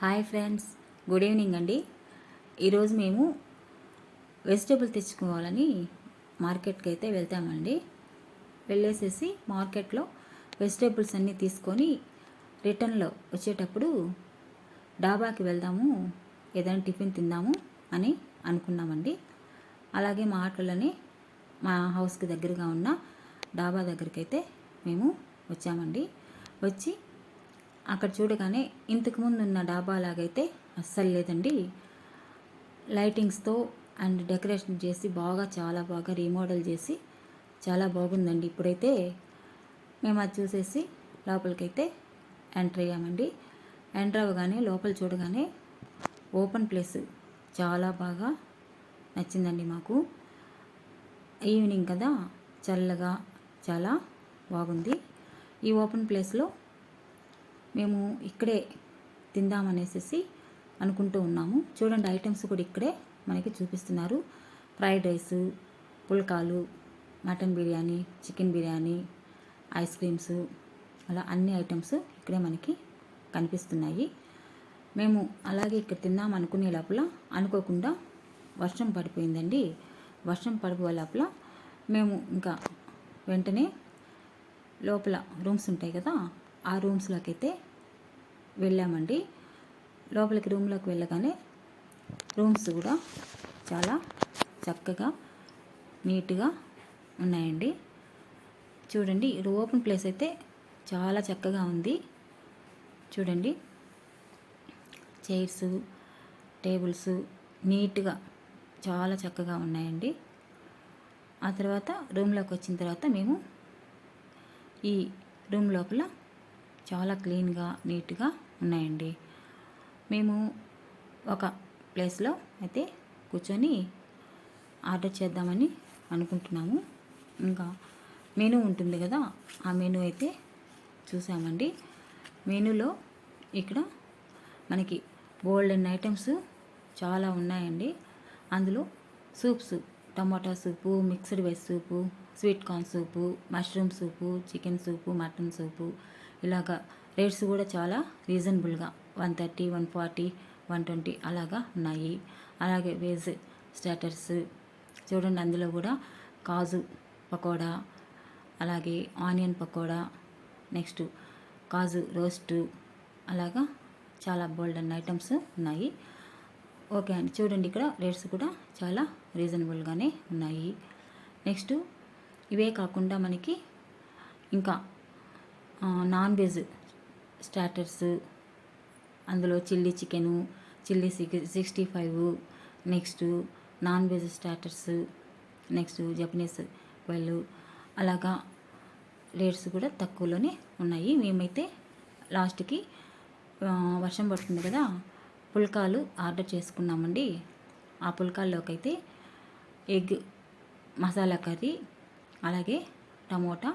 Hi friends, good evening అండి. ఈరోజు మేము వెజిటేబుల్ తెచ్చుకోవాలని మార్కెట్కి అయితే వెళ్తామండి. వెళ్ళేసేసి మార్కెట్లో వెజిటేబుల్స్ అన్నీ తీసుకొని రిటర్న్లో వచ్చేటప్పుడు డాబాకి వెళ్దాము, ఏదైనా టిఫిన్ తిందాము అని అనుకున్నామండి. అలాగే మా ఆటోలోనే మా హౌస్కి దగ్గరగా ఉన్న డాబా దగ్గరికి అయితే మేము వచ్చామండి. వచ్చి అక్కడ చూడగానే ఇంతకుముందు ఉన్న డాబా లాగైతే అస్సలు లేదండి. లైటింగ్స్తో అండ్ డెకరేషన్ చేసి చాలా బాగా రీమోడల్ చేసి చాలా బాగుందండి. ఇప్పుడైతే మేము అది చూసేసి లోపలికైతే ఎంటర్ అయ్యామండి. ఎంటర్ అవ్వగానే లోపల చూడగానే ఓపెన్ ప్లేస్ చాలా బాగా నచ్చిందండి మాకు. ఈవినింగ్ కదా, చల్లగా చాలా బాగుంది. ఈ ఓపెన్ ప్లేస్లో మేము ఇక్కడే తిందామనేసి అనుకుంటూ ఉన్నాము. చూడండి, ఐటమ్స్ కూడా ఇక్కడే మనకి చూపిస్తున్నారు. ఫ్రైడ్ రైస్, పుల్కాలు, mutton biryani, chicken biryani, ice creams, అలా అన్ని ఐటమ్స్ ఇక్కడే మనకి కనిపిస్తున్నాయి. మేము అలాగే ఇక్కడ తిందాం అనుకునే లోపల అనుకోకుండా వర్షం పడిపోయిందండి. వర్షం పడిపోయే లోపల మేము ఇంకా వెంటనే లోపల రూమ్స్ ఉంటాయి కదా, ఆ రూమ్స్లోకి అయితే వెళ్ళామండి. లోపలికి రూమ్లోకి వెళ్ళగానే రూమ్స్ కూడా చాలా చక్కగా నీట్గా ఉన్నాయండి. చూడండి, ఓపెన్ ప్లేస్ అయితే చాలా చక్కగా ఉంది. చూడండి, చైర్స్, టేబుల్స్ నీట్గా చాలా చక్కగా ఉన్నాయండి. ఆ తర్వాత రూమ్లోకి వచ్చిన తర్వాత మేము ఈ రూమ్ లోపల చాలా క్లీన్గా నీట్గా ఉన్నాయండి. మేము ఒక ప్లేస్లో అయితే కూర్చొని ఆర్డర్ చేద్దామని అనుకుంటున్నాము. ఇంకా మెనూ ఉంటుంది కదా, ఆ మెనూ అయితే చూసామండి. మెనూలో ఇక్కడ మనకి గోల్డెన్ ఐటమ్స్ చాలా ఉన్నాయండి. అందులో soups, tomato soup, mixed veg soup, sweet corn soup, mushroom soup, chicken soup, mutton soup, ఇలాగా రేట్స్ కూడా చాలా రీజనబుల్గా 130, 140, 120 అలాగా ఉన్నాయి. అలాగే వెజ్ స్టార్టర్స్ చూడండి, అందులో కూడా కాజు పకోడా, అలాగే ఆనియన్ పకోడా, నెక్స్ట్ కాజు రోస్టు, అలాగా చాలా బోల్డెన్ ఐటమ్స్ ఉన్నాయి. ఓకే అండి, చూడండి ఇక్కడ రేట్స్ కూడా చాలా రీజనబుల్గానే ఉన్నాయి. నెక్స్ట్ ఇవే కాకుండా మనకి ఇంకా నాన్ వెజ్ స్టార్టర్స్, అందులో chilli chicken, chilli 65, next non veg starters, next Japanese వాళ్ళు, అలాగా రేట్స్ కూడా తక్కువలోనే ఉన్నాయి. మేమైతే లాస్ట్కి వర్షం పడుతుంది కదా, పుల్కాలు ఆర్డర్ చేసుకున్నామండి. ఆ పుల్కాల్లోకి అయితే ఎగ్ మసాలా కర్రీ, అలాగే టమోటా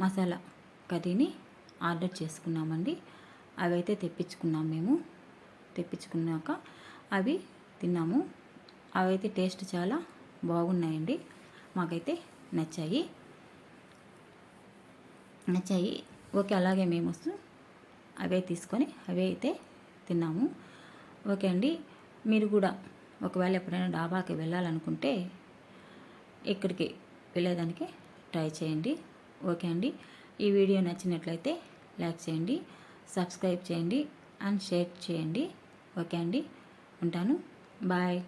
మసాలా కర్రీని ఆర్డర్ చేసుకున్నామండి. అవి అయితే తెప్పించుకున్నాం. మేము తెప్పించుకున్నాక అవి తిన్నాము. అవి అయితే టేస్ట్ చాలా బాగున్నాయండి. మాకైతే నచ్చాయి. ఓకే, అలాగే మేము అవే తీసుకొని అవే అయితే తిన్నాము. ఓకే అండి, మీరు కూడా ఒకవేళ ఎప్పుడైనా డాబాకి వెళ్ళాలనుకుంటే ఇక్కడికి వెళ్ళేదానికి ట్రై చేయండి. ఓకే అండి, ఈ వీడియో నచ్చినట్లయితే లైక్ చేయండి, సబ్స్క్రైబ్ చేయండి అండ్ షేర్ చేయండి. ఓకే అండి, ఉంటాను. బాయ్.